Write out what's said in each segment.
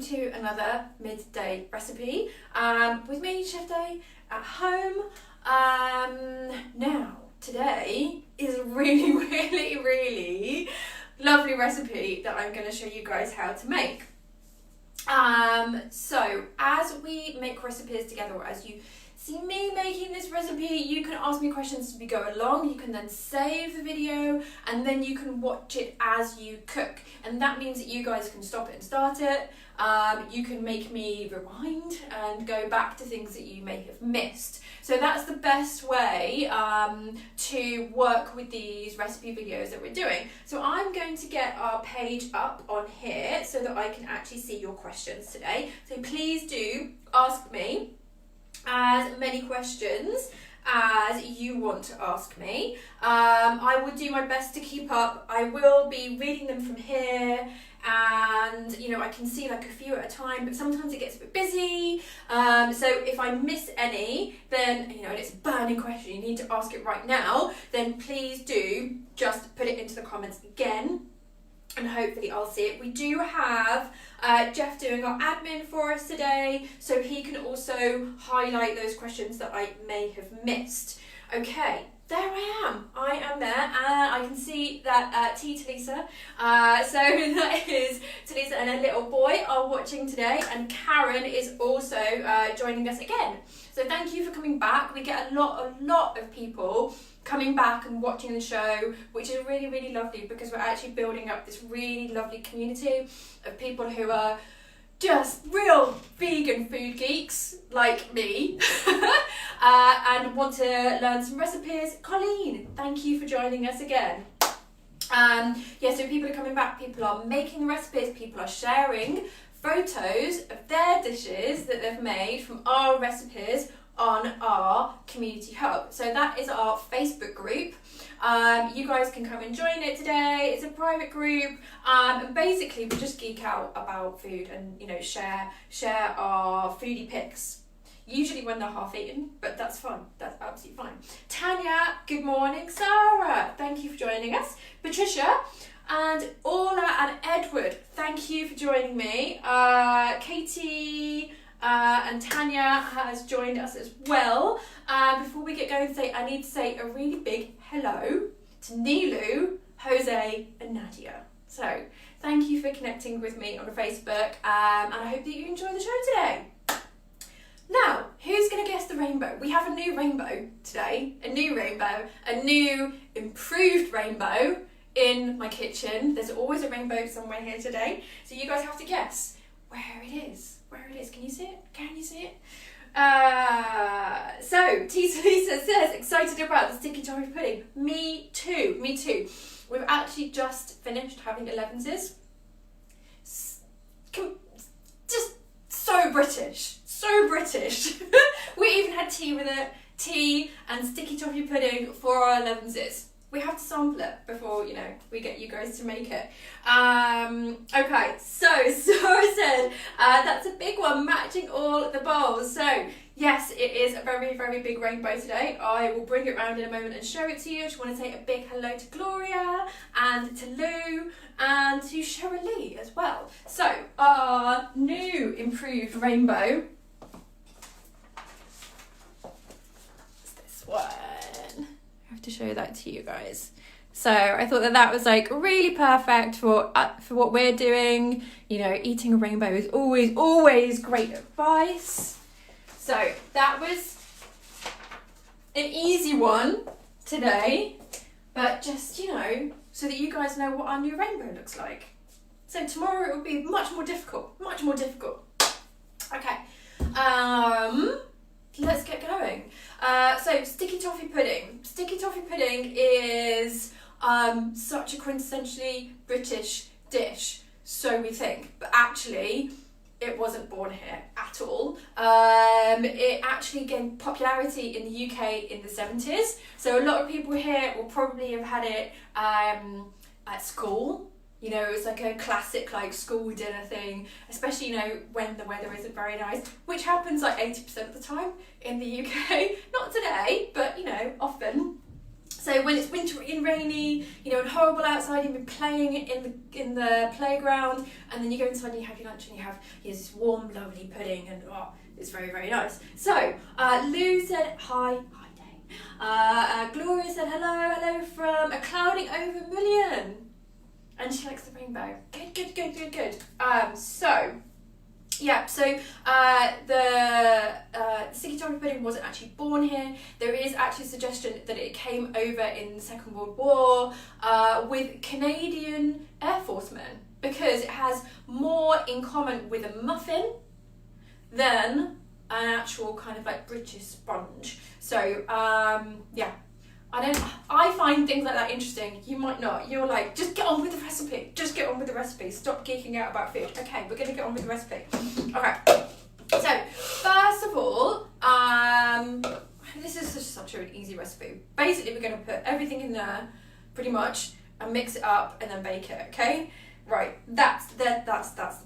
to another midday recipe with me, Chef Day, at home. Now, today is a really lovely recipe that I'm going to show you guys how to make. So as we make recipes together, or as you see me making this recipe, you can ask me questions as we go along. You can then save the video and then you can watch it as you cook, and that means that you guys can stop it and start it. You can make me rewind and go back to things that you may have missed. So that's the best way to work with these recipe videos that we're doing. So I'm going to get our page up on here so that I can actually see your questions today. So please do ask me as many questions as you want to ask me. I will do my best to keep up. I will be reading them from here, and you know, I can see like a few at a time, but sometimes it gets a bit busy. So if I miss any, then you know, and it's a burning question, you need to ask it right now, then please do just put it into the comments again, and hopefully I'll see it. We do have Jeff doing our admin for us today, so he can also highlight those questions that I may have missed. Okay, there I am. I am there, and I can see that Talisa, so that is Talisa and her little boy are watching today, and Karen is also joining us again. So thank you for coming back. We get a lot of people coming back and watching the show, which is really lovely, because we're actually building up this really lovely community of people who are just real vegan food geeks like me and want to learn some recipes. Colleen, thank you for joining us again. Yeah, so people are coming back, people are making recipes, people are sharing photos of their dishes that they've made from our recipes on our community hub. So that is our Facebook group. You guys can come and join it today. It's a private group, and basically we just geek out about food and, you know, share our foodie pics. Usually when they're half eaten, but that's fun. That's absolutely fine. Tanya, good morning. Sarah, thank you for joining us. Patricia and Orla and Edward, thank you for joining me. Katie and Tanya has joined us as well. Before we get going today, I need to say a really big hello to Nilu, Jose and Nadia. So thank you for connecting with me on Facebook, and I hope that you enjoy the show today. Now, who's going to guess the rainbow? We have a new rainbow today, a new improved rainbow in my kitchen. There's always a rainbow somewhere here today, so you guys have to guess where it is. Can you see it? Can you see it? So Lisa says, excited about the sticky toffee pudding. Me too. We've actually just finished having 11s. Just so British. We even had tea with it. Tea and sticky toffee pudding for our 11s. We have to sample it before, you know, we get you guys to make it. Okay, so Sarah said, that's a big one, matching all the bowls. So, yes, it is a very big rainbow today. I will bring it around in a moment and show it to you. I just want to say a big hello to Gloria and to Lou and to Cheryl Lee as well. So, our new improved rainbow is this one. To show that to you guys. So I thought that was like really perfect for what we're doing. You know, eating a rainbow is always great advice. So that was an easy one today, but just, you know, so that you guys know what our new rainbow looks like. So tomorrow it will be much more difficult. Okay, let's get going. So sticky toffee pudding. Sticky toffee pudding is such a quintessentially British dish, so we think, but actually it wasn't born here at all. It actually gained popularity in the UK in the 70s, so a lot of people here will probably have had it at school. You know, it's like a classic like school dinner thing, especially, you know, when the weather isn't very nice, which happens like 80% of the time in the UK. Not today, but, you know, often. So when it's wintry and rainy, you know, and horrible outside, you've been playing in the playground, and then you go inside and you have your lunch and you have this warm, lovely pudding, and oh, it's very, very nice. So Lou said hi day. Gloria said hello from a clouding over million, and she likes the rainbow. Good. The sticky toffee pudding wasn't actually born here. There is actually a suggestion that it came over in the Second World War with Canadian Air Forcemen, because it has more in common with a muffin than an actual kind of like British sponge. So I find things like that interesting. You might not. You're like, just get on with the recipe. Just get on with the recipe. Stop geeking out about food. Okay, we're gonna get on with the recipe. Okay. So first of all, this is just such an easy recipe. Basically, we're gonna put everything in there, pretty much, and mix it up and then bake it. Okay. Right. That's the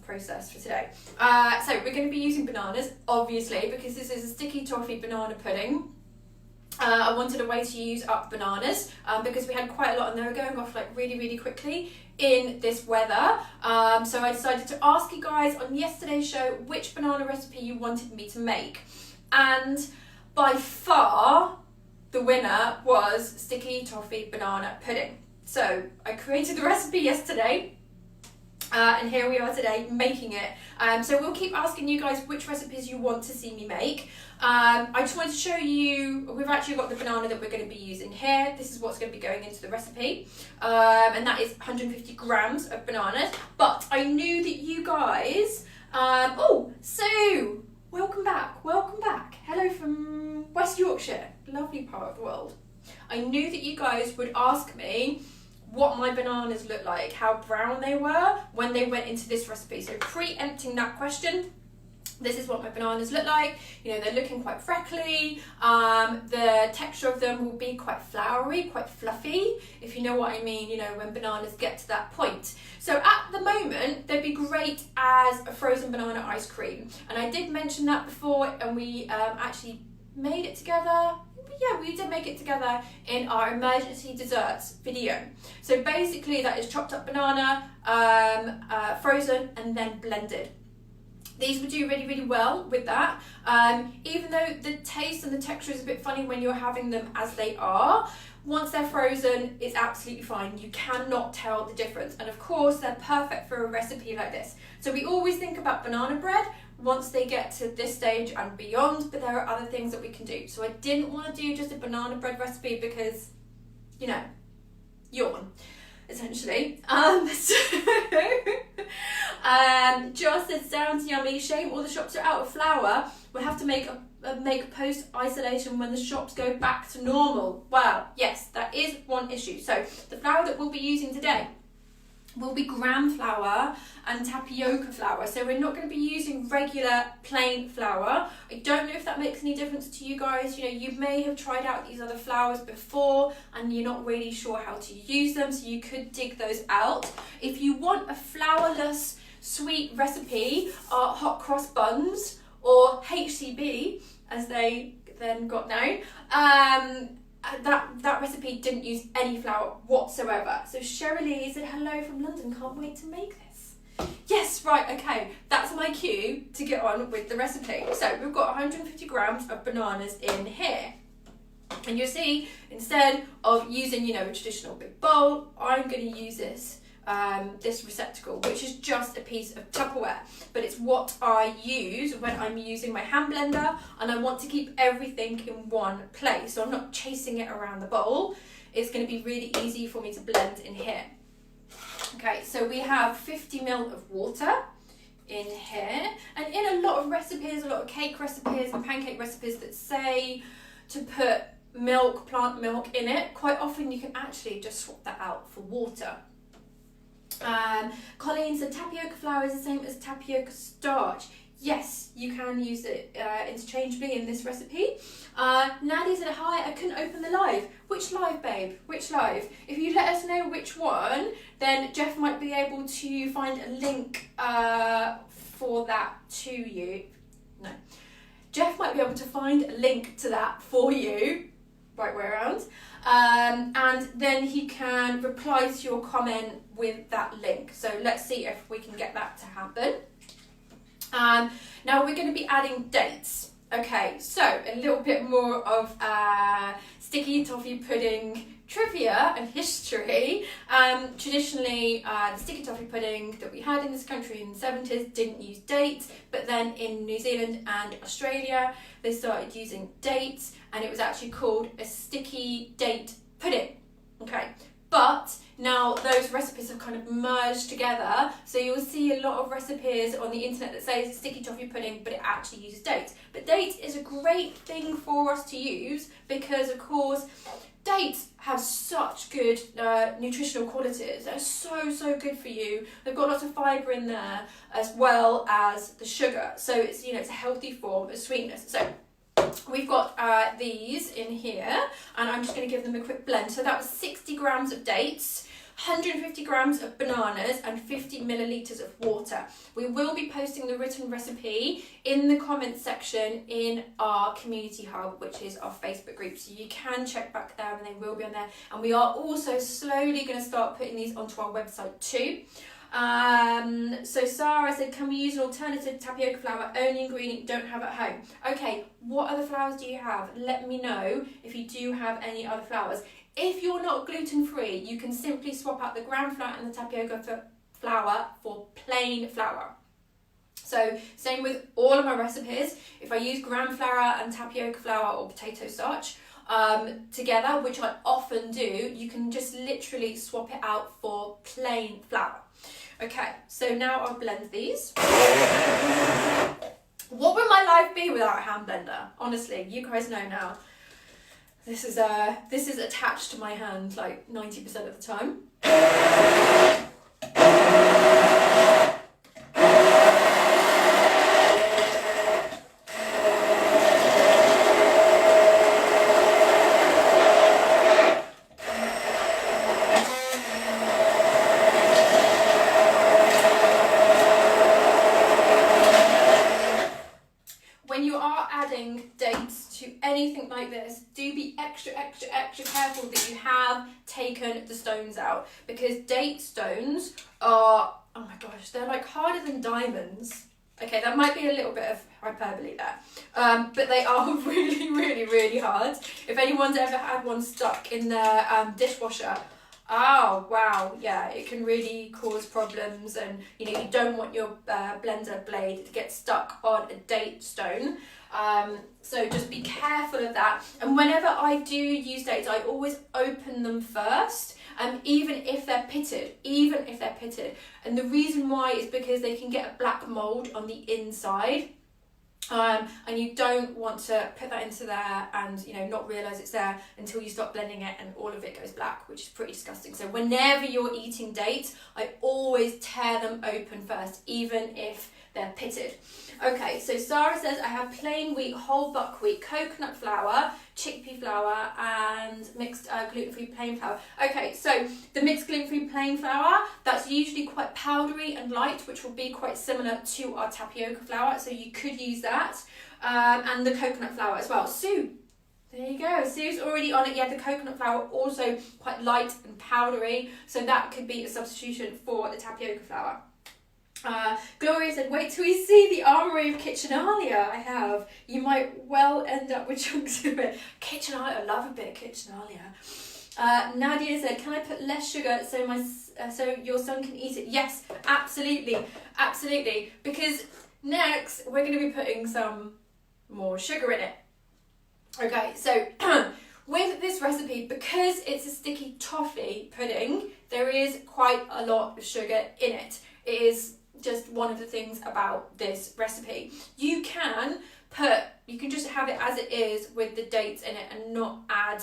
process for today. So we're gonna be using bananas, obviously, because this is a sticky toffee banana pudding. I wanted a way to use up bananas because we had quite a lot and they were going off like really, really quickly in this weather. So I decided to ask you guys on yesterday's show which banana recipe you wanted me to make. And by far, the winner was sticky toffee banana pudding. So I created the recipe yesterday. And here we are today making it. So we'll keep asking you guys which recipes you want to see me make. I just wanted to show you, we've actually got the banana that we're going to be using here. This is what's going to be going into the recipe. And that is 150 grams of bananas. But I knew that you guys, Sue, welcome back. Hello from West Yorkshire, lovely part of the world. I knew that you guys would ask me what my bananas look like, how brown they were when they went into this recipe. So preempting that question, this is what my bananas look like. You know, they're looking quite freckly. The texture of them will be quite floury, quite fluffy, if you know what I mean, you know, when bananas get to that point. So at the moment, they'd be great as a frozen banana ice cream. And I did mention that before, and we actually made it together. Yeah, we did make it together in our emergency desserts video. So basically that is chopped up banana, frozen and then blended. These would do really, really well with that. Even though the taste and the texture is a bit funny when you're having them as they are, once they're frozen, it's absolutely fine. You cannot tell the difference. And of course, they're perfect for a recipe like this. So we always think about banana bread once they get to this stage and beyond, but there are other things that we can do. So I didn't want to do just a banana bread recipe because, you know, yawn, essentially. Joss said, sounds yummy. Shame all the shops are out of flour. We'll have to make post isolation when the shops go back to normal. Well, yes, that is one issue. So the flour that we'll be using today will be gram flour and tapioca flour. So we're not going to be using regular plain flour. I don't know if that makes any difference to you guys. You know, you may have tried out these other flours before and you're not really sure how to use them, so you could dig those out. If you want a flourless sweet recipe, hot cross buns, or HCB as they then got known, that recipe didn't use any flour whatsoever. So Sherry Lee said, hello from London, can't wait to make this. Yes, right, okay, that's my cue to get on with the recipe. So we've got 150 grams of bananas in here. And you'll see, instead of using, you know, a traditional big bowl, I'm going to use this receptacle, which is just a piece of Tupperware, but it's what I use when I'm using my hand blender and I want to keep everything in one place, so I'm not chasing it around the bowl. It's going to be really easy for me to blend in here. Okay, so we have 50 ml of water in here, and in a lot of recipes, a lot of cake recipes and pancake recipes that say to put milk, plant milk in it, quite often you can actually just swap that out for water. Colleen said tapioca flour is the same as tapioca starch. Yes, you can use it interchangeably in this recipe. Nadia said, hi, I couldn't open the live. Which live, babe? Which live? If you let us know which one, then Jeff might be able to find a link for that to you. No. Jeff might be able to find a link to that for you. right way around. And then he can reply to your comment with that link. So let's see if we can get that to happen. Now we're going to be adding dates. Okay, so a little bit more of sticky toffee pudding trivia and history. Traditionally, the sticky toffee pudding that we had in this country in the 70s didn't use dates, but then in New Zealand and Australia they started using dates, and it was actually called a sticky date pudding. Okay, but now those recipes have kind of merged together, so you'll see a lot of recipes on the internet that say it's a sticky toffee pudding, but it actually uses dates. But dates is a great thing for us to use because, of course, dates have such good nutritional qualities. They're so good for you. They've got lots of fibre in there as well as the sugar. So it's, it's a healthy form of sweetness. So we've got these in here, and I'm just going to give them a quick blend. So that was 60 grams of dates, 150 grams of bananas, and 50 millilitres of water. We will be posting the written recipe in the comments section in our community hub, which is our Facebook group. So you can check back there and they will be on there. And we are also slowly going to start putting these onto our website too. So Sarah said, can we use an alternative tapioca flour, only ingredient you don't have at home? Okay, what other flours do you have? Let me know if you do have any other flours. If you're not gluten-free, you can simply swap out the gram flour and the tapioca flour for plain flour. So same with all of my recipes. If I use gram flour and tapioca flour or potato starch together, which I often do, you can just literally swap it out for plain flour. Okay, so now I'll blend these. What would my life be without a hand blender? Honestly, you guys know now. This is attached to my hand like 90% of the time. Anything like this, do be extra careful that you have taken the stones out, because date stones are, oh my gosh, they're like harder than diamonds. Okay, that might be a little bit of hyperbole there, but they are really hard. If anyone's ever had one stuck in their dishwasher, oh wow, yeah, it can really cause problems, and you don't want your blender blade to get stuck on a date stone. So just be careful of that. And whenever I do use dates, I always open them first, even if they're pitted. And the reason why is because they can get a black mold on the inside. And you don't want to put that into there and not realise it's there until you stop blending it and all of it goes black, which is pretty disgusting. So whenever you're eating dates, I always tear them open first, even if they're pitted. Okay, so Sarah says, I have plain wheat, whole buckwheat, coconut flour, chickpea flour, and mixed gluten-free plain flour. Okay, so the mixed gluten-free plain flour, that's usually quite powdery and light, which will be quite similar to our tapioca flour, so you could use that, and the coconut flour as well. Sue, there you go, Sue's already on it. Yeah, the coconut flour also quite light and powdery, so that could be a substitution for the tapioca flour. Gloria said, wait till you see the armoury of Kitchenalia I have. You might well end up with chunks of it. Kitchenalia, I love a bit of Kitchenalia. Nadia said, can I put less sugar so your son can eat it? Yes, absolutely. Because next we're going to be putting some more sugar in it. Okay, so with this recipe, because it's a sticky toffee pudding, there is quite a lot of sugar in it. It is just one of the things about this recipe. You can just have it as it is with the dates in it and not add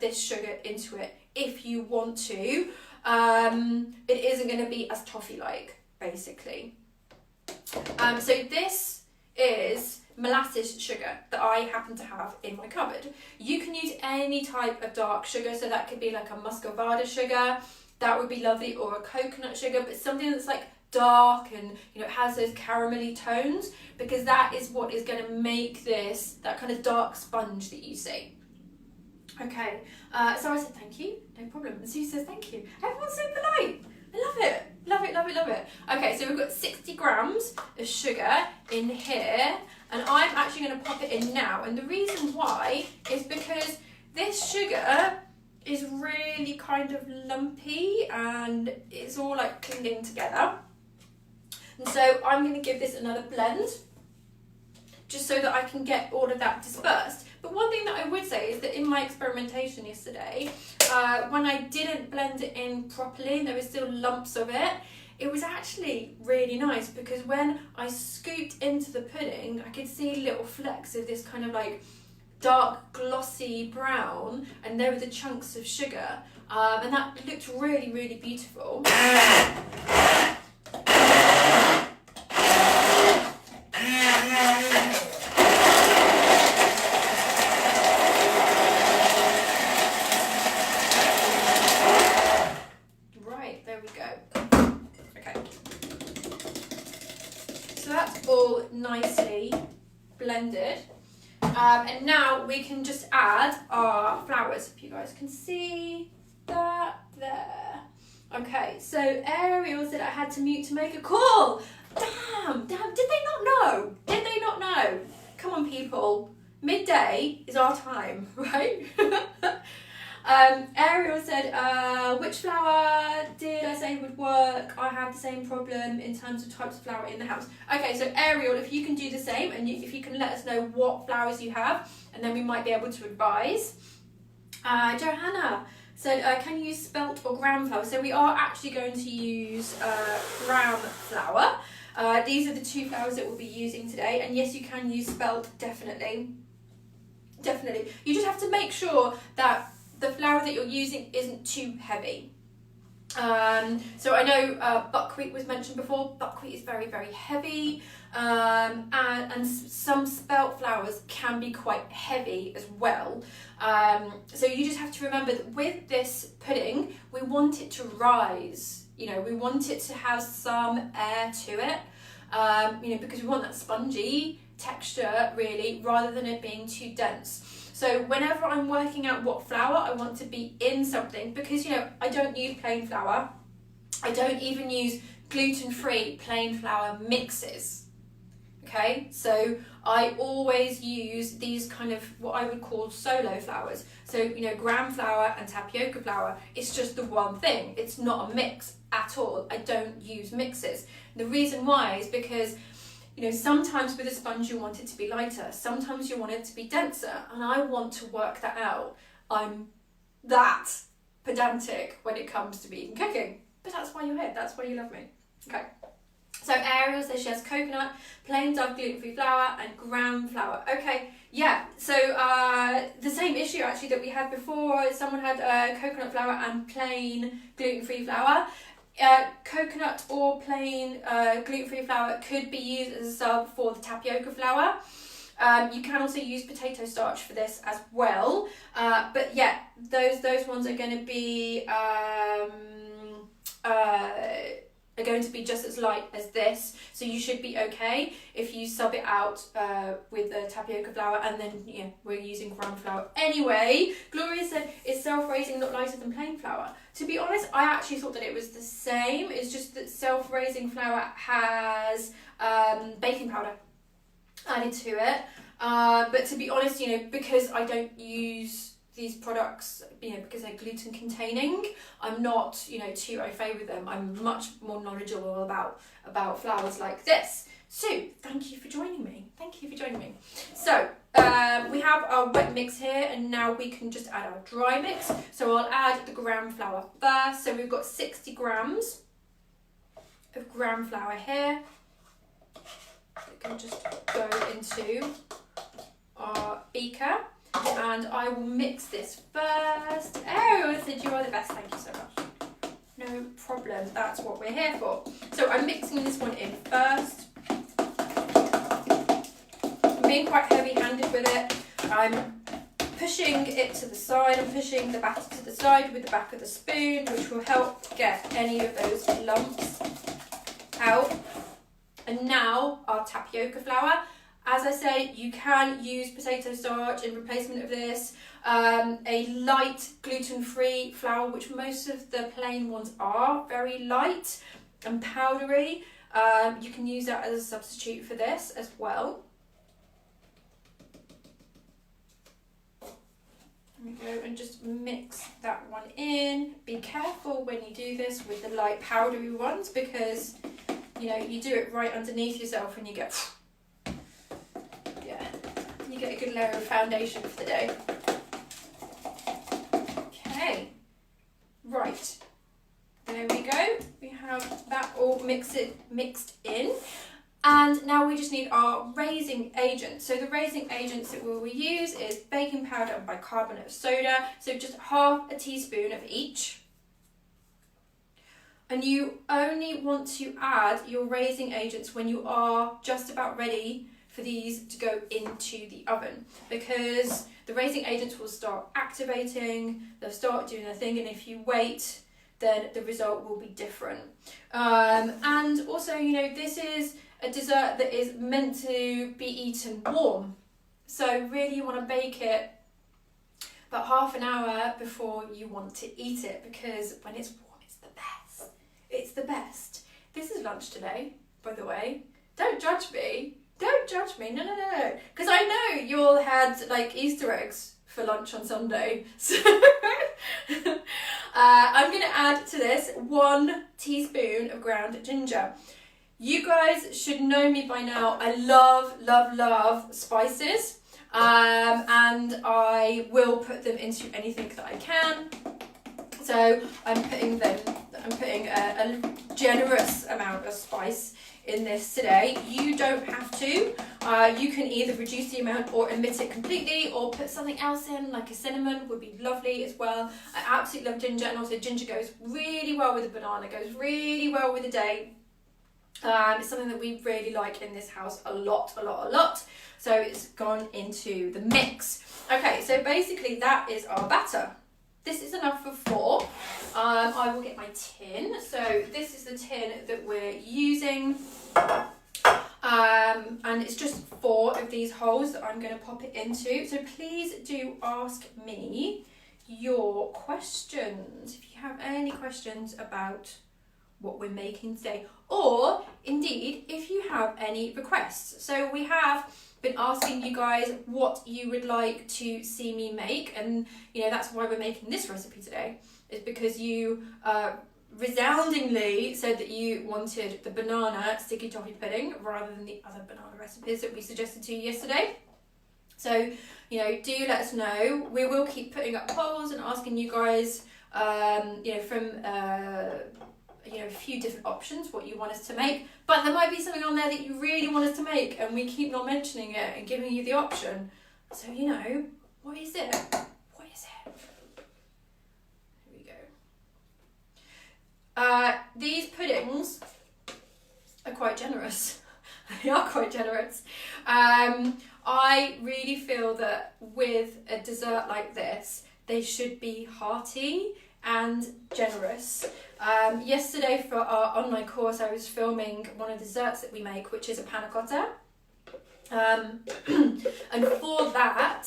this sugar into it if you want to. It isn't going to be as toffee-like, basically. So this is molasses sugar that I happen to have in my cupboard. You can use any type of dark sugar, so that could be like a muscovado sugar, that would be lovely, or a coconut sugar, but something that's like dark and it has those caramelly tones, because that is what is going to make this that kind of dark sponge that you see. Okay, so I said thank you, no problem. And Sue says thank you. Everyone's so polite. I love it. Love it, love it, love it. Okay, so we've got 60 grams of sugar in here, and I'm actually going to pop it in now. And the reason why is because this sugar is really kind of lumpy and it's all like clinging together. And so I'm going to give this another blend just so that I can get all of that dispersed. But one thing that I would say is that in my experimentation yesterday, when I didn't blend it in properly and there were still lumps of it, it was actually really nice because when I scooped into the pudding, I could see little flecks of this kind of like dark glossy brown, and there were the chunks of sugar, and that looked really, really beautiful. Right, there we go. Okay. So that's all nicely blended. And now we can just add our flowers, if you guys can see that there. Okay, so Ariel said I had to mute to make a call. Damn, did they not know? Did they not know? Come on, people. Midday is our time, right? Ariel said, which flour did I say would work? I have the same problem in terms of types of flour in the house. Okay, so Ariel, if you can do the same, and if you can let us know what flours you have, and then we might be able to advise. Johanna said, can you use spelt or gram flour? So we are actually going to use gram flour. These are the two flours that we'll be using today, and yes, you can use spelt, definitely. Definitely. You just have to make sure that the flour that you're using isn't too heavy. So I know buckwheat was mentioned before. Buckwheat is very, very heavy, and some spelt flours can be quite heavy as well. So you just have to remember that with this pudding, we want it to rise. You know, we want it to have some air to it. You know, because we want that spongy texture really, rather than it being too dense. So whenever I'm working out what flour I want to be in something, because, you know, I don't use plain flour, I don't even use gluten-free plain flour mixes, okay? So I always use these kind of what I would call solo flours. So, you know, gram flour and tapioca flour, it's just the one thing. It's not a mix at all. I don't use mixes. The reason why is because, you know, sometimes with a sponge you want it to be lighter, sometimes you want it to be denser, and I want to work that out. I'm that pedantic when it comes to vegan cooking, but that's why you're here, that's why you love me. Okay, so Ariel says she has coconut, plain dark gluten-free flour and gram flour. Okay, yeah, so the same issue actually that we had before, someone had coconut flour and plain gluten-free flour. Coconut or plain gluten-free flour could be used as a sub for the tapioca flour. You can also use potato starch for this as well, but yeah, those ones are going to be just as light as this, so you should be okay if you sub it out with the tapioca flour, and then yeah, we're using gram flour anyway. Gloria said it's self-raising, not lighter than plain flour. To be honest, I actually thought that it was the same. It's just that self-raising flour has baking powder added to it, but to be honest, you know, because I don't use these products, you know, because they're gluten containing, I'm not, you know, too au fait with them. I'm much more knowledgeable about flours like this. So thank you for joining me. Thank you for joining me. So we have our wet mix here, and now we can just add our dry mix. So I'll add the gram flour first. So we've got 60 grams of gram flour here. We can just go into our beaker. And I will mix this first. Oh, I said you are the best, thank you so much. No problem, that's what we're here for. So I'm mixing this one in first. I'm being quite heavy-handed with it. I'm pushing it to the side. I'm pushing the batter to the side with the back of the spoon, which will help get any of those lumps out. And now our tapioca flour. As I say, you can use potato starch in replacement of this. A light gluten-free flour, which most of the plain ones are, very light and powdery. You can use that as a substitute for this as well. There we go, and just mix that one in. Be careful when you do this with the light powdery ones, because you know, you do it right underneath yourself and you get, yeah, you get a good layer of foundation for the day. Okay, right, there we go. We have that all mixed in. And now we just need our raising agent. So the raising agents that we will use is baking powder and bicarbonate of soda. So just half a teaspoon of each. And you only want to add your raising agents when you are just about ready for these to go into the oven, because the raising agents will start activating, they'll start doing their thing, and if you wait, then the result will be different. And also, you know, this is a dessert that is meant to be eaten warm. So really you want to bake it about half an hour before you want to eat it, because when it's warm, it's the best. It's the best. This is lunch today, by the way. Don't judge me. Don't judge me. No. Because I know you all had like Easter eggs for lunch on Sunday. So I'm going to add to this 1 teaspoon of ground ginger. You guys should know me by now. I love spices, and I will put them into anything that I can. So I'm putting a generous amount of spice in this today. You don't have to. You can either reduce the amount or omit it completely, or put something else in, like a cinnamon would be lovely as well. I absolutely love ginger, and also ginger goes really well with a banana, goes really well with a date. It's something that we really like in this house a lot. So it's gone into the mix. Okay, so basically that is our batter. This is enough for 4. I will get my tin. So this is the tin that we're using. And it's just 4 of these holes that I'm going to pop it into. So please do ask me your questions. If you have any questions about what we're making today, or indeed if you have any requests. So we have been asking you guys what you would like to see me make, and you know, that's why we're making this recipe today, is because you resoundingly said that you wanted the banana sticky toffee pudding rather than the other banana recipes that we suggested to you yesterday. So, you know, do let us know. We will keep putting up polls and asking you guys, you know, from you know, a few different options what you want us to make, but there might be something on there that you really want us to make and we keep not mentioning it and giving you the option. So, you know, what is it? What is it? Here we go. These puddings are quite generous. They are quite generous. I really feel that with a dessert like this, they should be hearty and generous. Yesterday for our online course, I was filming one of the desserts that we make, which is a panna cotta. And for that,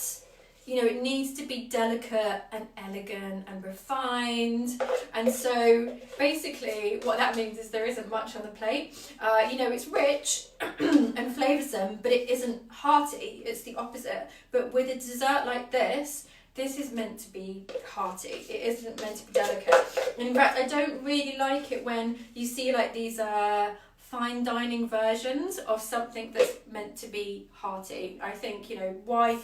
you know, it needs to be delicate and elegant and refined. And so basically what that means is there isn't much on the plate. You know, it's rich and flavoursome, but it isn't hearty. It's the opposite. But with a dessert like this is meant to be hearty. It isn't meant to be delicate. In fact, I don't really like it when you see like these fine dining versions of something that's meant to be hearty. I think, you know, why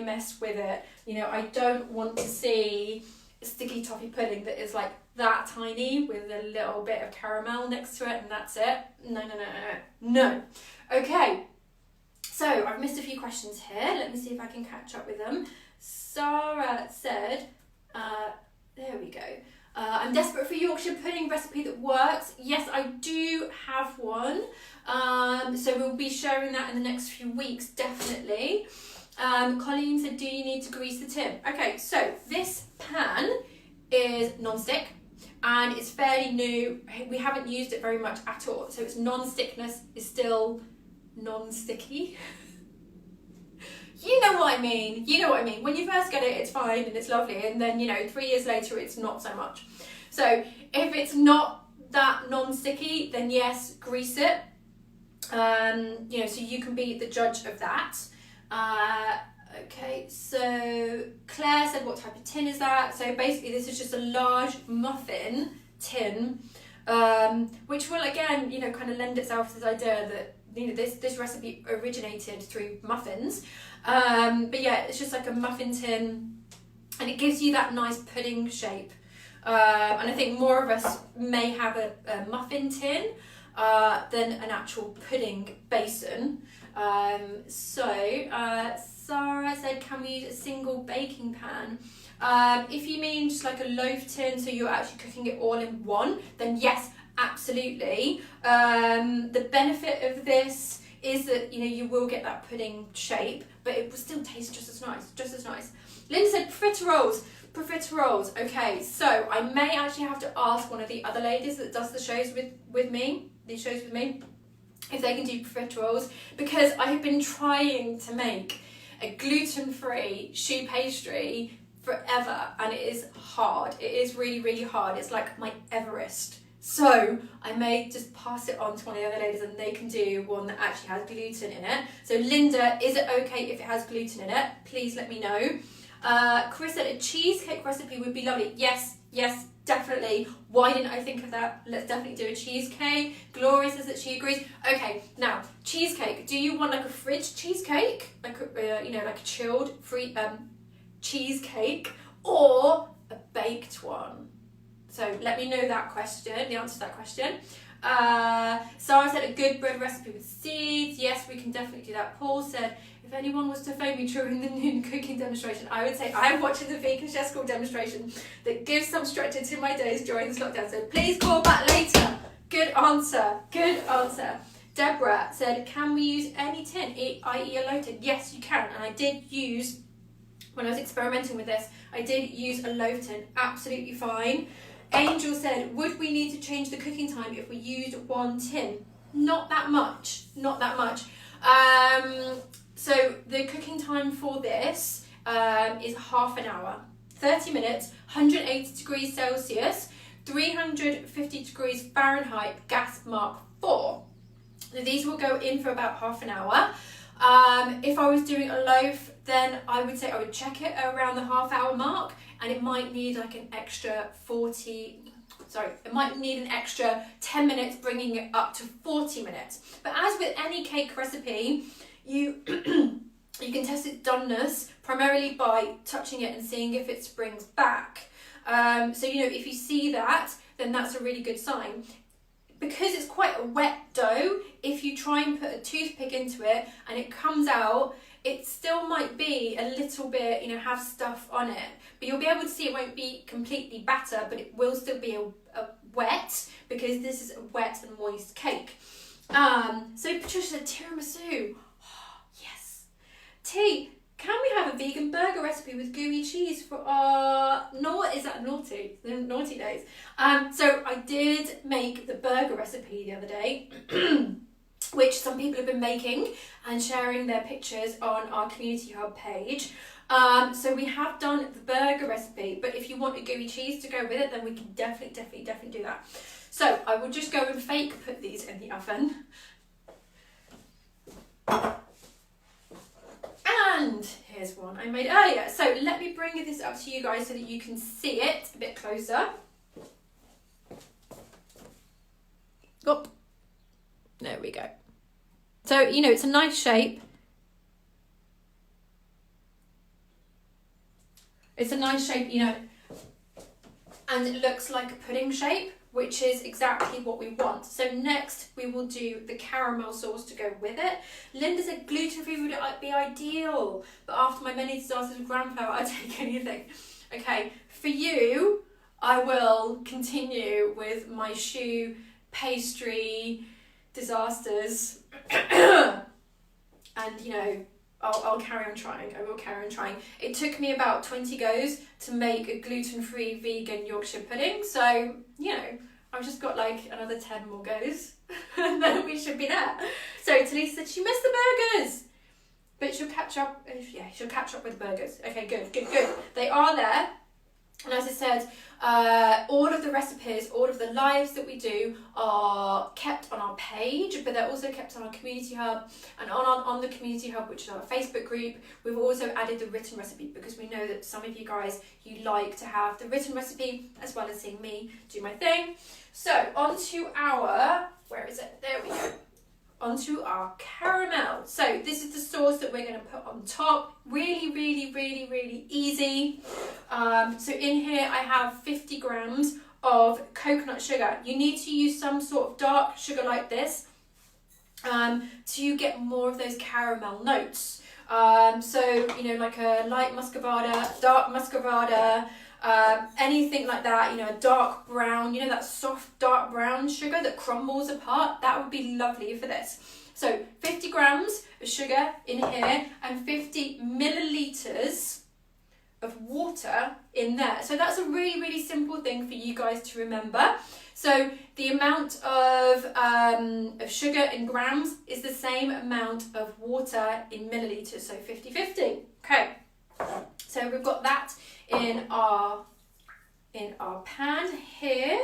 mess with it? You know, I don't want to see a sticky toffee pudding that is like that tiny with a little bit of caramel next to it and that's it. No. Okay, so I've missed a few questions here. Let me see if I can catch up with them. Sarah said, there we go. I'm desperate for a Yorkshire pudding recipe that works. Yes, I do have one. So we'll be sharing that in the next few weeks, definitely. Colleen said, do you need to grease the tin? Okay, so this pan is non-stick and it's fairly new. We haven't used it very much at all. So its non-stickness is still non-sticky. You know what I mean. You know what I mean. When you first get it, it's fine and it's lovely, and then, you know, 3 years later, it's not so much. So if it's not that non-sticky, then yes, grease it. You know, so you can be the judge of that. Okay, so Claire said, what type of tin is that? So basically this is just a large muffin tin, which will again, you know, kind of lend itself to this idea that, you know, this recipe originated through muffins. But yeah, it's just like a muffin tin, and it gives you that nice pudding shape. And I think more of us may have a muffin tin than an actual pudding basin. Sarah said, can we use a single baking pan? If you mean just like a loaf tin, so you're actually cooking it all in one, then yes, absolutely. The benefit of this is that, you know, you will get that pudding shape, but it will still taste just as nice. Linda said profiteroles. Okay, so I may actually have to ask one of the other ladies that does the shows with me, if they can do profiteroles, because I have been trying to make a gluten-free choux pastry forever, and it is hard. It is really, really hard. It's like my Everest. So I may just pass it on to one of the other ladies and they can do one that actually has gluten in it. So Linda, is it okay if it has gluten in it? Please let me know. Chris said a cheesecake recipe would be lovely. Yes, definitely. Why didn't I think of that? Let's definitely do a cheesecake. Gloria says that she agrees. Okay, now cheesecake. Do you want like a fridge cheesecake, like you know, like a chilled free cheesecake, or a baked one? So let me know that question, the answer to that question. Sarah said a good bread recipe with seeds. Yes, we can definitely do that. Paul said, if anyone was to phone me during the noon cooking demonstration, I would say I'm watching the Vegan Chef School demonstration that gives some structure to my days during this lockdown. So please call back later. Good answer. Deborah said, can we use any tin, i.e. a loaf tin? Yes, you can. And I did use, when I was experimenting with this, I did use a loaf tin. Absolutely fine. Angel said, would we need to change the cooking time if we used one tin? Not that much. So the cooking time for this is half an hour, 30 minutes, 180 degrees Celsius, 350 degrees Fahrenheit, gas mark 4. So these will go in for about half an hour. If I was doing a loaf, then I would say I would check it around the half hour mark, and it might need like an extra 10 minutes, bringing it up to 40 minutes. But as with any cake recipe, you can test its doneness primarily by touching it and seeing if it springs back. So, you know, if you see that, then that's a really good sign. Because it's quite a wet dough, if you try and put a toothpick into it and it comes out, it still might be a little bit, you know, have stuff on it. But you'll be able to see it won't be completely batter, but it will still be a wet, because this is a wet and moist cake. So Patricia said tiramisu. Yes. T, can we have a vegan burger recipe with gooey cheese for our naughty days? So I did make the burger recipe the other day, which some people have been making and sharing their pictures on our Community Hub page. So we have done the burger recipe, but if you want a gooey cheese to go with it, then we can definitely do that. So I will just go and fake put these in the oven. And here's one I made earlier. So let me bring this up to you guys so that you can see it a bit closer. Oh, there we go. So, you know, it's a nice shape. It's a nice shape, you know, and it looks like a pudding shape, which is exactly what we want. So next we will do the caramel sauce to go with it. Linda said gluten-free would be ideal, but after my many disasters with gram flour, I'd take anything. Okay, for you, I will continue with my choux pastry disasters. And, you know, I'll carry on trying. I will carry on trying. It took me about 20 goes to make a gluten-free vegan Yorkshire pudding. So, you know, I've just got like another 10 more goes and then we should be there. So Talisa said she missed the burgers. but she'll catch up. Yeah, she'll catch up with the burgers. Okay, good, good, good. They are there. And as I said, all of the recipes, all of the lives that we do are kept on our page, but they're also kept on our community hub. And on the community hub, which is our Facebook group, we've also added the written recipe, because we know that some of you guys, you like to have the written recipe as well as seeing me do my thing. So onto our, where is it? There we go. Onto our caramel. So this is the sauce that we're going to put on top. Really, really, really, really easy. So in here I have 50 grams of coconut sugar. You need to use some sort of dark sugar like this to get more of those caramel notes. So, you know, like a light muscovada, dark muscovada, anything like that, you know, a dark brown, you know, that soft dark brown sugar that crumbles apart, that would be lovely for this. So 50 grams of sugar in here and 50 milliliters of water in there. So that's a really, really simple thing for you guys to remember. So the amount of sugar in grams is the same amount of water in milliliters, so 50-50. Okay, so we've got that in our pan here.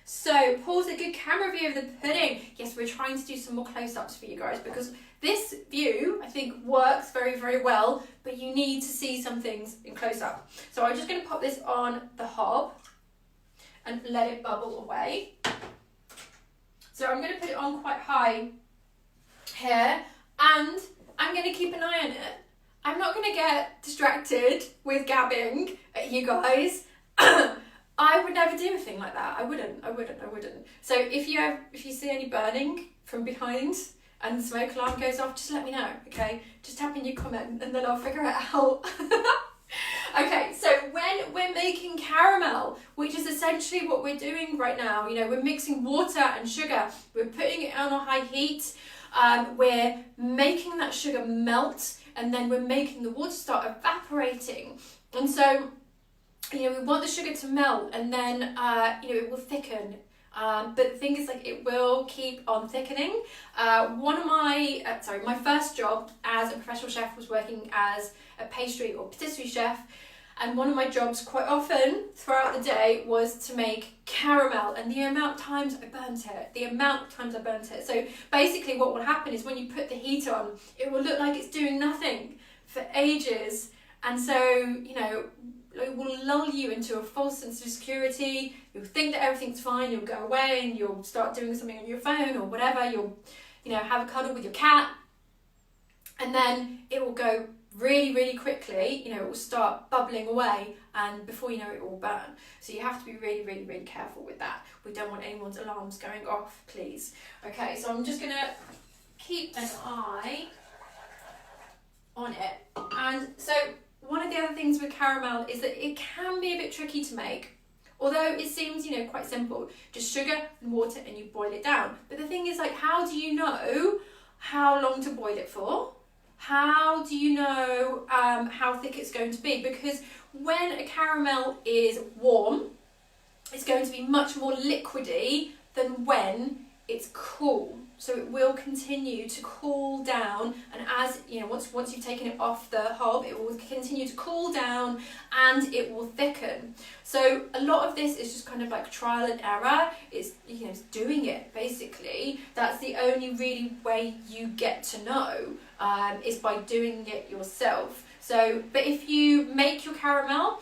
So pause a good camera view of the pudding. Yes, we're trying to do some more close-ups for you guys, because this view I think works very, very well, but you need to see some things in close-up. So I'm just going to pop this on the hob and let it bubble away. So I'm going to put it on quite high here, and I'm going to keep an eye on it. I'm not going to get distracted with gabbing at you guys. I would never do a thing like that. I wouldn't. So if you see any burning from behind and the smoke alarm goes off, just let me know, okay? Just type in your comment and then I'll figure it out. Okay, so when we're making caramel, which is essentially what we're doing right now, you know, we're mixing water and sugar, we're putting it on a high heat, we're making that sugar melt, and then we're making the water start evaporating. And so, you know, we want the sugar to melt, and then, you know, it will thicken. But the thing is, like, it will keep on thickening. My first job as a professional chef was working as a pastry or patisserie chef. And one of my jobs quite often throughout the day was to make caramel, and the amount of times I burnt it. So basically what will happen is when you put the heat on, it will look like it's doing nothing for ages. And so, you know, it will lull you into a false sense of security. You'll think that everything's fine, you'll go away and you'll start doing something on your phone or whatever. You'll, you know, have a cuddle with your cat, and then it will go really, really quickly. You know, it will start bubbling away, and before you know it will burn. So you have to be really, really, really careful with that. We don't want anyone's alarms going off, please. Okay, so I'm just gonna keep an eye on it. And so one of the other things with caramel is that it can be a bit tricky to make. Although it seems, you know, quite simple, just sugar and water and you boil it down. But the thing is, like, how do you know how long to boil it for? How do you know how thick it's going to be? Because when a caramel is warm, it's going to be much more liquidy than when it's cool. So it will continue to cool down, and as you know, once you've taken it off the hob, it will continue to cool down and it will thicken. So a lot of this is just kind of like trial and error. It's, you know, it's doing it basically. That's the only really way you get to know, is by doing it yourself. So, but if you make your caramel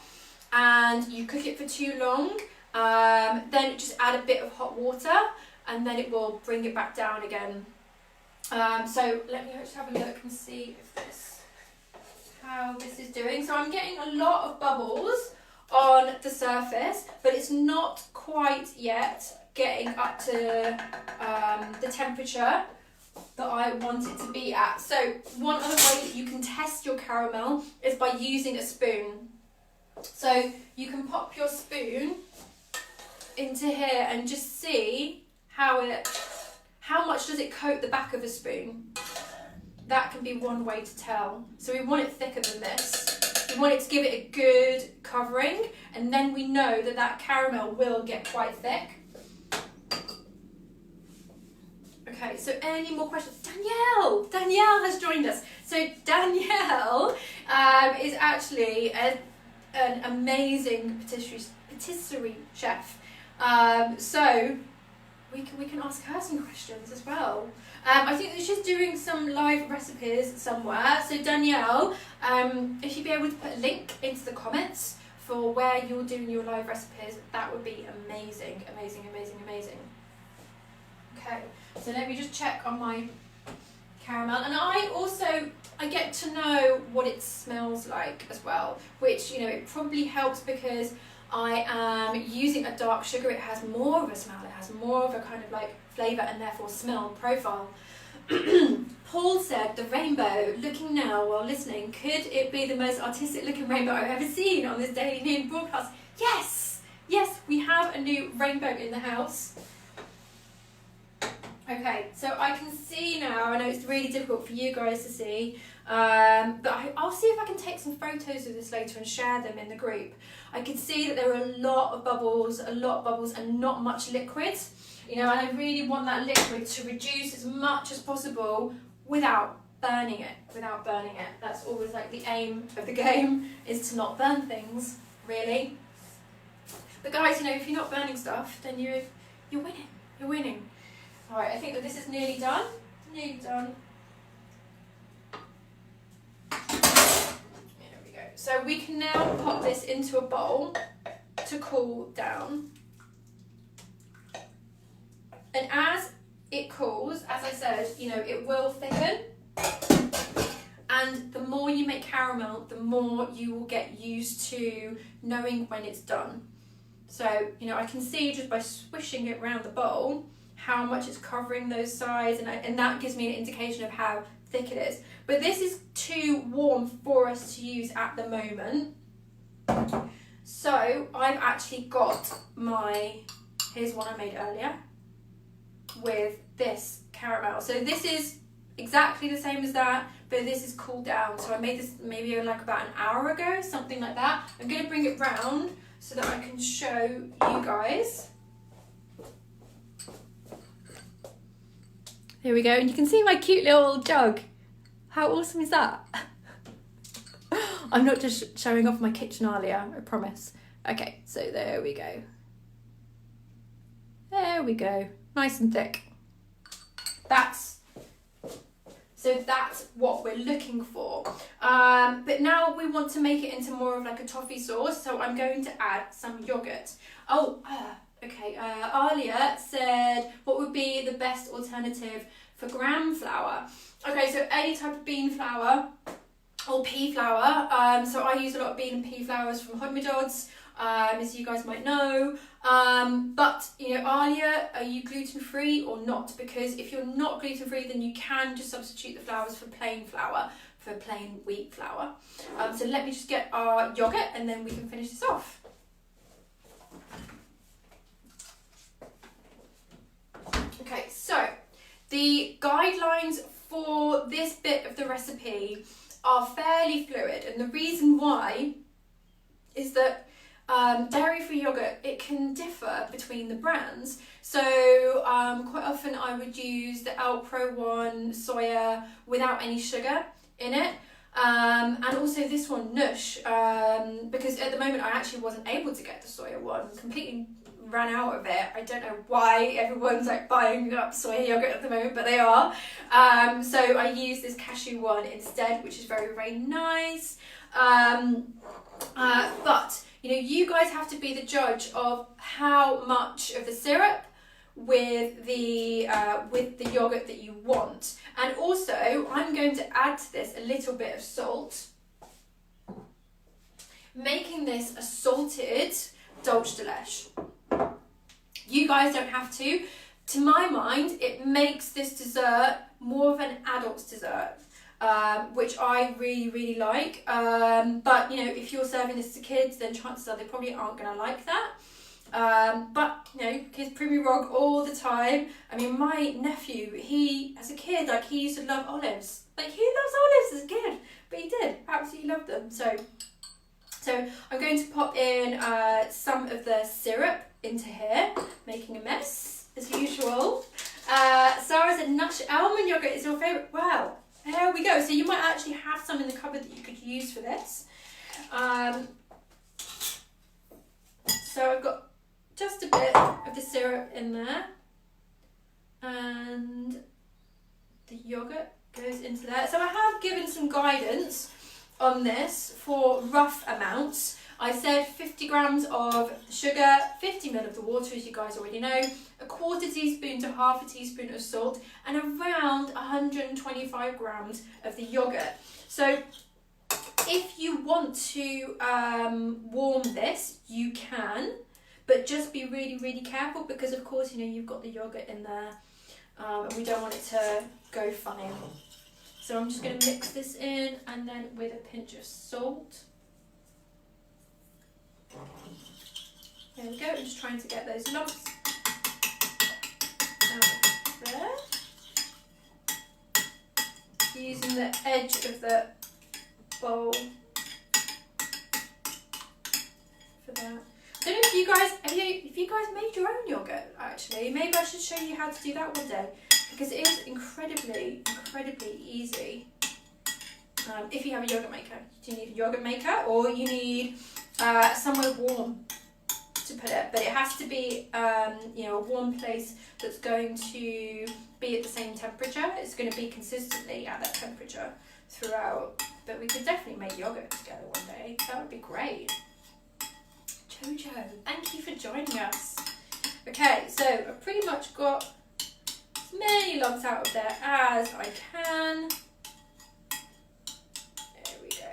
and you cook it for too long, then just add a bit of hot water, and then it will bring it back down again. So let me just have a look and see how this is doing. So I'm getting a lot of bubbles on the surface, but it's not quite yet getting up to the temperature that I want it to be at. So one other way that you can test your caramel is by using a spoon. So you can pop your spoon into here and just see how much does it coat the back of a spoon. That can be one way to tell. So we want it thicker than this. We want it to give it a good covering, and then we know that that caramel will get quite thick. Okay, so any more questions? Danielle has joined us. So Danielle is actually an amazing patisserie chef. So we can ask her some questions as well. I think that she's doing some live recipes somewhere. So Danielle, if you'd be able to put a link into the comments for where you're doing your live recipes, that would be amazing, amazing, amazing, amazing. Okay, so let me just check on my caramel, and I get to know what it smells like as well, which, you know, it probably helps because I am using a dark sugar. It has more of a smell, it has more of a kind of like flavour and therefore smell profile. Paul said, the rainbow, looking now while listening, could it be the most artistic looking rainbow I've ever seen on this Daily Noon broadcast? Yes, yes, we have a new rainbow in the house. Okay, so I can see now, I know it's really difficult for you guys to see, but I'll see if I can take some photos of this later and share them in the group. I can see that there are a lot of bubbles and not much liquid. You know, and I really want that liquid to reduce as much as possible without burning it. That's always like the aim of the game, is to not burn things, really. But guys, you know, if you're not burning stuff, then you're winning. Alright, I think that this is nearly done. There we go. So we can now pop this into a bowl to cool down. And as it cools, as I said, you know, it will thicken. And the more you make caramel, the more you will get used to knowing when it's done. So, you know, I can see just by swishing it around the bowl how much it's covering those sides, and that gives me an indication of how thick it is. But this is too warm for us to use at the moment. So I've actually got here's one I made earlier with this caramel. So this is exactly the same as that, but this is cooled down. So I made this maybe like about an hour ago, something like that. I'm going to bring it round so that I can show you guys. There we go, and you can see my cute little jug. How awesome is that? I'm not just showing off my Kitchenalia, I promise. Okay, so there we go. There we go, nice and thick. That's what we're looking for. But now we want to make it into more of like a toffee sauce, so I'm going to add some yogurt. Okay, Alia said, what would be the best alternative for gram flour? Okay, so any type of bean flour or pea flour. So I use a lot of bean and pea flours from Hodmedod's, as you guys might know. But, you know, Alia, are you gluten-free or not? Because if you're not gluten-free, then you can just substitute the flours for plain flour, for plain wheat flour. So let me just get our yogurt and then we can finish this off. Okay, so the guidelines for this bit of the recipe are fairly fluid, and the reason why is that dairy-free yogurt, it can differ between the brands. So quite often I would use the Alpro one soya without any sugar in it, and also this one Nush, because at the moment I actually wasn't able to get the soya one, completely ran out of it. I don't know why everyone's like buying up soya yogurt at the moment, but they are. So I use this cashew one instead, which is very, very nice. But you know, you guys have to be the judge of how much of the syrup with the yogurt that you want. And also, I'm going to add to this a little bit of salt, making this a salted dolce de leche. You guys don't have to. To my mind, it makes this dessert more of an adult's dessert, which I really, really like. But, you know, if you're serving this to kids, then chances are they probably aren't going to like that. But, you know, kids prove me wrong all the time. I mean, my nephew, he, as a kid, like, he used to love olives. Like, he loves olives as a kid, but he did absolutely love them. So I'm going to pop in some of the syrup into here, making a mess as usual. Sarah Sarah said Nush almond yogurt is your favourite. Wow, there we go. So you might actually have some in the cupboard that you could use for this. So I've got just a bit of the syrup in there, and the yogurt goes into there. So I have given some guidance on this for rough amounts. I said 50 grams of sugar, 50 ml of the water, as you guys already know, a 1/4 teaspoon to 1/2 teaspoon of salt, and around 125 grams of the yogurt. So if you want to warm this, you can, but just be really, really careful because, of course, you know, you've got the yogurt in there, and we don't want it to go funny. So I'm just going to mix this in, and then with a pinch of salt. There we go. I'm just trying to get those lumps out there. Using the edge of the bowl for that. I don't know if you guys if you guys made your own yogurt. Actually, maybe I should show you how to do that one day because it is incredibly easy. If you have a yogurt maker, do you need a yogurt maker or you need somewhere warm to put it? But it has to be you know, a warm place that's going to be at the same temperature. It's going to be consistently at that temperature throughout. But we could definitely make yogurt together one day. That would be great. Jojo, thank you for joining us. Okay, so I've pretty much got as many lumps out of there as I can. There we go.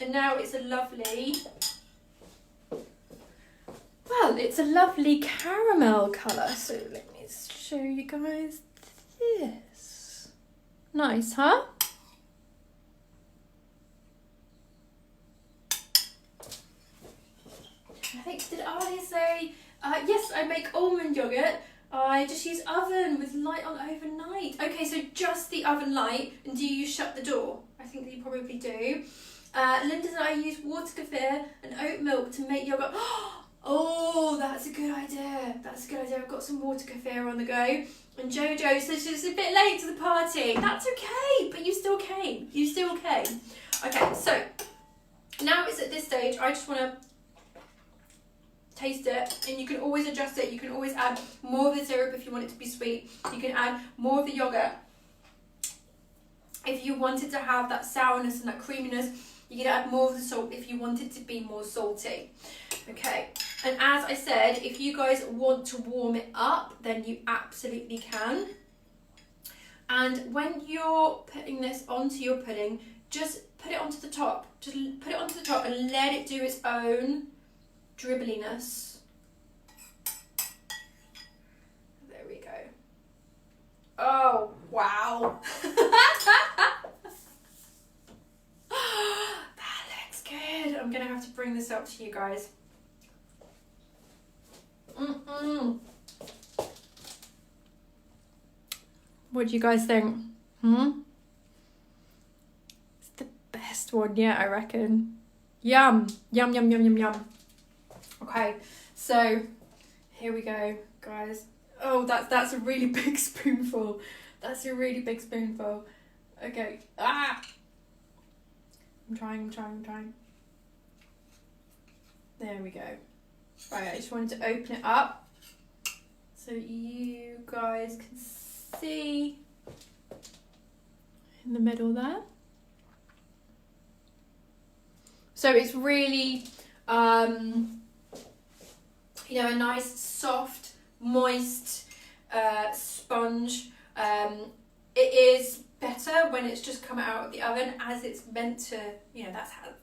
And now it's a lovely, well, it's a lovely caramel colour. So let me show you guys this. Nice, huh? I think, did Alia say, yes, I make almond yogurt. I just use oven with light on overnight. Okay, so just the oven light, and do you shut the door? I think that you probably do. Linda said I use water, kefir and oat milk to make yogurt. Oh, that's a good idea. That's a good idea. I've got some water kefir on the go. And Jojo says she's a bit late to the party. That's okay, but you still came. You still came. Okay, so now it's at this stage. I just want to taste it, and you can always adjust it. You can always add more of the syrup if you want it to be sweet. You can add more of the yogurt if you wanted to have that sourness and that creaminess. You can add more of the salt if you want it to be more salty. Okay, and as I said, if you guys want to warm it up, then you absolutely can. And when you're putting this onto your pudding, just put it onto the top. Just put it onto the top and let it do its own dribbliness. There we go. Oh, wow. That looks good. I'm going to have to bring this up to you guys. What do you guys think? It's the best one yet, I reckon. Yum. Yum, yum, yum, yum, yum. Okay, so here we go, guys. Oh, that's a really big spoonful. That's a really big spoonful. Okay. Ah! I'm trying. There we go. Right, I just wanted to open it up so you guys can see in the middle there. So it's really, you know, a nice, soft, moist sponge. It is better when it's just come out of the oven, as it's meant to, you know,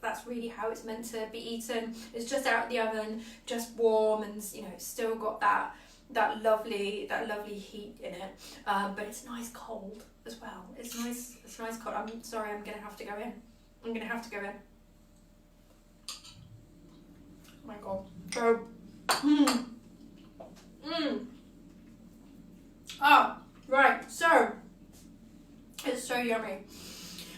that's really how it's meant to be eaten. It's just out of the oven, just warm, and you know, it's still got that lovely heat in it. But it's nice cold as well. It's nice cold. I'm sorry, I'm gonna have to go in. Oh my god. So Ah, right, so it's so yummy.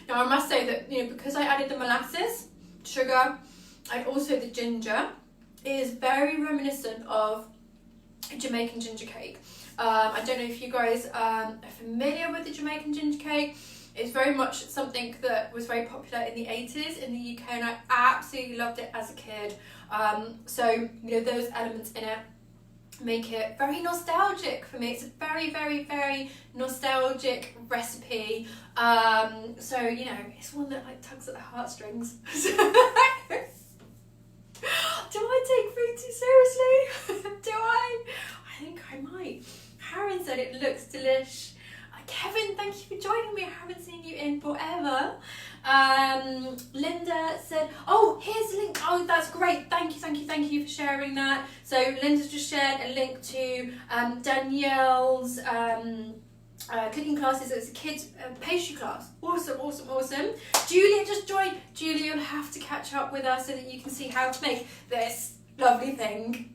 Now I must say that, you know, because I added the molasses, sugar, and also the ginger, it is very reminiscent of a Jamaican ginger cake. I don't know if you guys are familiar with the Jamaican ginger cake. It's very much something that was very popular in the 80s in the UK, and I absolutely loved it as a kid. So, you know, those elements in it make it very nostalgic for me. It's a very, very, very nostalgic recipe. So, you know, it's one that like tugs at the heartstrings. Do I take food too seriously? Do I? I think I might. Karen said it looks delish. Kevin, thank you for joining me. I haven't seen you in forever. Linda said, oh, here's the link. Oh, that's great. Thank you for sharing that. So Linda's just shared a link to Danielle's cooking classes. It's a kids pastry class. Awesome. Julia just joined. Julia, you'll have to catch up with us so that you can see how to make this lovely thing.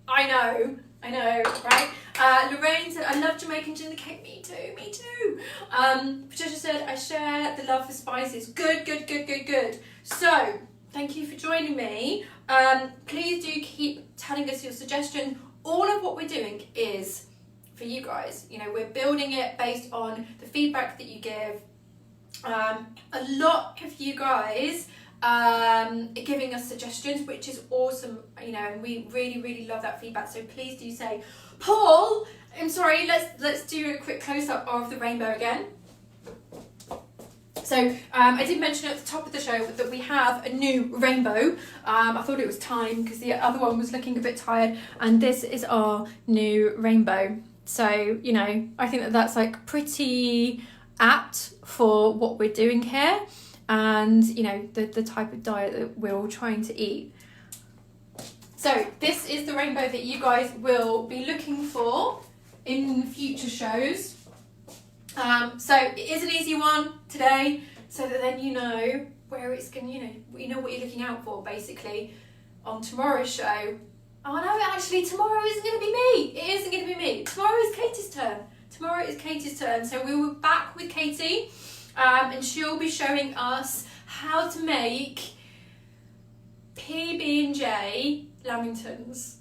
I know, right? Lorraine said, I love Jamaican ginger cake. Me too. Patricia said, I share the love for spices. Good. So, thank you for joining me. Please do keep telling us your suggestions. All of what we're doing is for you guys. You know, we're building it based on the feedback that you give. A lot of you guys giving us suggestions, which is awesome, you know, and we really love that feedback. So please do say, Paul, I'm sorry, let's do a quick close-up of the rainbow again. So I did mention at the top of the show that we have a new rainbow. I thought it was time because the other one was looking a bit tired, and this is our new rainbow. So, you know, I think that that's like pretty apt for what we're doing here, and you know, the type of diet that we're all trying to eat. So this is the rainbow that you guys will be looking for in future shows. So it is an easy one today, so that then you know where it's going, you know what you're looking out for basically on tomorrow's show. Oh no, actually tomorrow isn't going to be me. It isn't going to be me. Tomorrow is Katie's turn. So we were back with Katie, and she'll be showing us how to make PB&J lamingtons.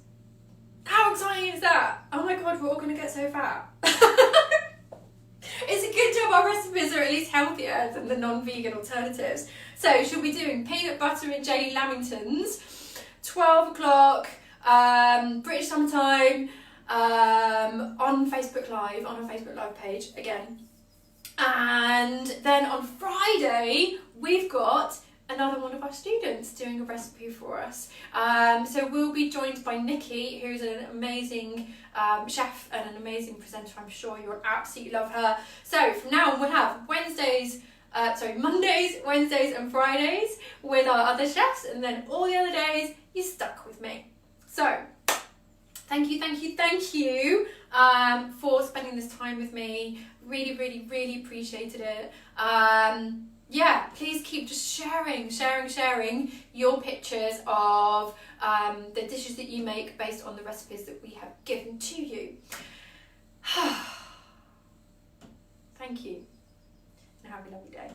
How exciting is that? Oh my god, we're all going to get so fat. It's a good job our recipes are at least healthier than the non-vegan alternatives. So she'll be doing peanut butter and jelly lamingtons, 12 o'clock, British Summer Time, on Facebook Live, on our Facebook Live page again. And then on Friday, we've got another one of our students doing a recipe for us. So we'll be joined by Nikki, who's an amazing chef and an amazing presenter. I'm sure you'll absolutely love her. So from now on, we'll have Mondays, Wednesdays and Fridays with our other chefs, and then all the other days, you're stuck with me. So thank you for spending this time with me. Really appreciated it. Yeah, please keep just sharing your pictures of the dishes that you make based on the recipes that we have given to you. Thank you, and have a lovely day.